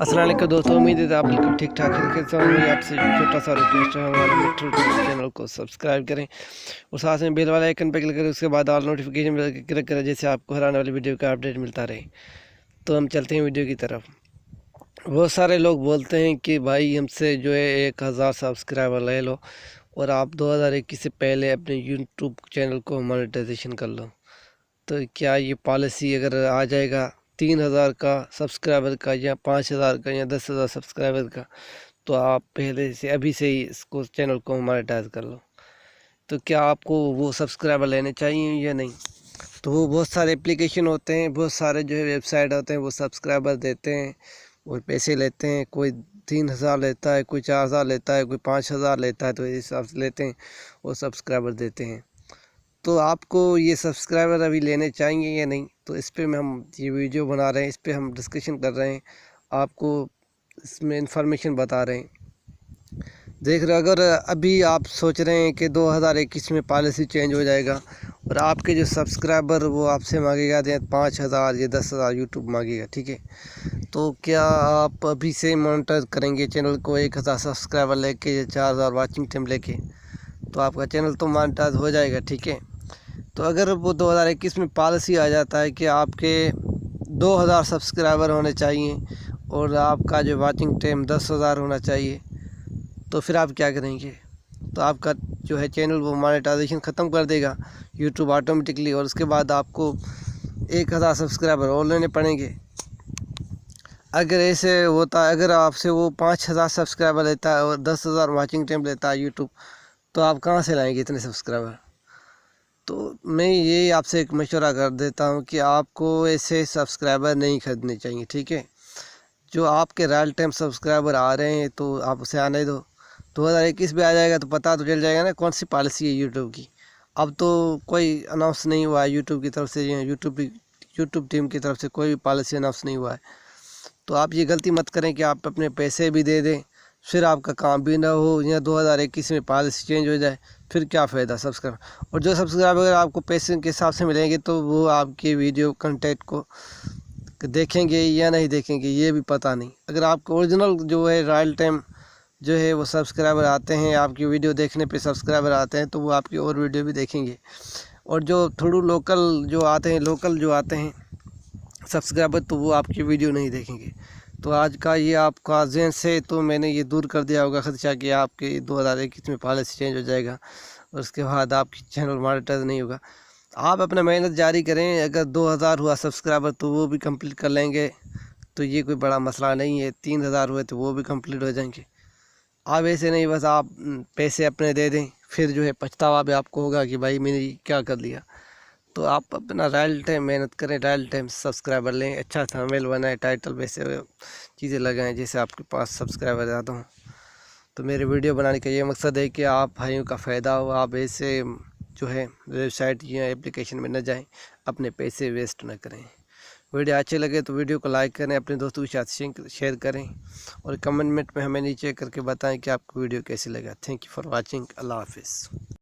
अस्सलाम वालेकुम दोस्तों, उम्मीद है आप बिल्कुल ठीक ठाक खैरियत से होंगे। आपसे छोटा सा रिक्वेस्ट है, हमारे मिट्ठू चैनल को सब्सक्राइब करें और साथ में बेल वाला आइकन पर क्लिक करें। उसके बाद ऑल नोटिफिकेशन पर क्लिक करें, जिससे आपको हर आने वाली वीडियो का अपडेट मिलता रहे। तो हम चलते हैं वीडियो की तरफ। बहुत सारे लोग बोलते हैं कि भाई हमसे जो है 1000 सब्सक्राइबर ले लो और आप 2021 से पहले अपने यूट्यूब चैनल को मोनेटाइजेशन कर लो। तो क्या ये पॉलिसी अगर आ जाएगा 3000 का सब्सक्राइबर का या 5000 का या 10,000 सब्सक्राइबर का, तो आप पहले से अभी से ही इसको चैनल को मोनेटाइज कर लो। तो क्या आपको वो सब्सक्राइबर लेने चाहिए या नहीं? तो वो बहुत सारे एप्लीकेशन होते हैं, बहुत सारे जो है वेबसाइट होते हैं, वो सब्सक्राइबर देते हैं और पैसे लेते हैं। कोई 3000 लेता है, कोई 4000 लेता है, कोई 5000 लेता है, तो इस हिसाब से लेते हैं और सब्सक्राइबर देते हैं। तो आपको ये सब्सक्राइबर अभी लेने चाहिए या नहीं, तो इस पे हम ये वीडियो बना रहे हैं, इस पे हम डिस्कशन कर रहे हैं, आपको इसमें इंफॉर्मेशन बता रहे हैं। देख रहे, अगर अभी आप सोच रहे हैं कि 2021 में पॉलिसी चेंज हो जाएगा और आपके जो सब्सक्राइबर वो आपसे मांगेगा 5000 या 10,000 यूट्यूब मांगेगा, ठीक है, तो क्या आप अभी से मॉनिटर करेंगे चैनल को 1000 सब्सक्राइबर लेके या 4000 वाचिंग टाइम लेके? तो आपका चैनल तो मोनेटाइज हो जाएगा, ठीक है। तो अगर वो 2021 में पॉलिसी आ जाता है कि आपके 2000 सब्सक्राइबर होने चाहिए और आपका जो वाचिंग टाइम 10,000 होना चाहिए, तो फिर आप क्या करेंगे? तो आपका जो है चैनल वो मोनेटाइजेशन ख़त्म कर देगा यूट्यूब ऑटोमेटिकली, और उसके बाद आपको 1000 सब्सक्राइबर और लेने पड़ेंगे। अगर ऐसे होता है, अगर आपसे वो 5000 सब्सक्राइबर लेता है और 10,000 वाचिंग टाइम लेता है यूट्यूब, तो आप कहाँ से लाएंगे इतने सब्सक्राइबर? तो मैं ये आपसे एक मशवरा कर देता हूँ कि आपको ऐसे सब्सक्राइबर नहीं खरीदने चाहिए, ठीक है। जो आपके रियल टाइम सब्सक्राइबर आ रहे हैं तो आप उसे आने दो। 2021 में आ जाएगा तो पता तो चल जाएगा ना कौन सी पॉलिसी है यूट्यूब की। अब तो कोई अनाउंस नहीं हुआ है यूट्यूब की तरफ से, यूट्यूब टीम की तरफ से कोई भी पॉलिसी अनाउंस नहीं हुआ है। तो आप ये गलती मत करें कि आप अपने पैसे भी दे दें, फिर आपका काम भी ना हो, या 2021 में पॉलिसी चेंज हो जाए, फिर क्या फ़ायदा सब्सक्राइब। और जो सब्सक्राइबर आपको पैसे के हिसाब से मिलेंगे, तो वो आपके वीडियो कंटेंट को देखेंगे या नहीं देखेंगे ये भी पता नहीं। अगर आपको ओरिजिनल जो है रियल टाइम जो है वो सब्सक्राइबर आते हैं, आपकी वीडियो देखने पे सब्सक्राइबर आते हैं, तो वो आपकी और वीडियो भी देखेंगे। और जो थोड़ा लोकल जो आते हैं सब्सक्राइबर, तो वो आपकी वीडियो नहीं देखेंगे। तो आज का ये आपका ज़हन से तो मैंने ये दूर कर दिया होगा खदशा कि आपके 2021 में पॉलिसी चेंज हो जाएगा और उसके बाद आपकी चैनल मोनेटाइज नहीं होगा। आप अपना मेहनत जारी करें। अगर 2000 हुआ सब्सक्राइबर तो वो भी कंप्लीट कर लेंगे, तो ये कोई बड़ा मसला नहीं है। 3000 हुए तो वो भी कंप्लीट हो जाएंगे। आप ऐसे नहीं बस आप पैसे अपने दे दें, फिर जो है पछतावा भी आपको होगा कि भाई मैंने क्या कर लिया। तो आप अपना रियल टाइम मेहनत करें, रियल टाइम सब्सक्राइबर लें, अच्छा थंबनेल बनाएं, टाइटल वैसे चीज़ें लगाएं जैसे आपके पास सब्सक्राइबर ज़्यादा हों। तो मेरे वीडियो बनाने का ये मकसद है कि आप भाइयों का फ़ायदा हो। आप ऐसे जो है वेबसाइट या एप्लीकेशन में न जाएं, अपने पैसे वेस्ट न करें। वीडियो अच्छे लगे तो वीडियो को लाइक करें, अपने दोस्तों के साथ शेयर करें और कमेंट में हमें नीचे करके बताएं कि आपको वीडियो कैसी लगा। Thank you for watching. अल्लाह हाफिज़।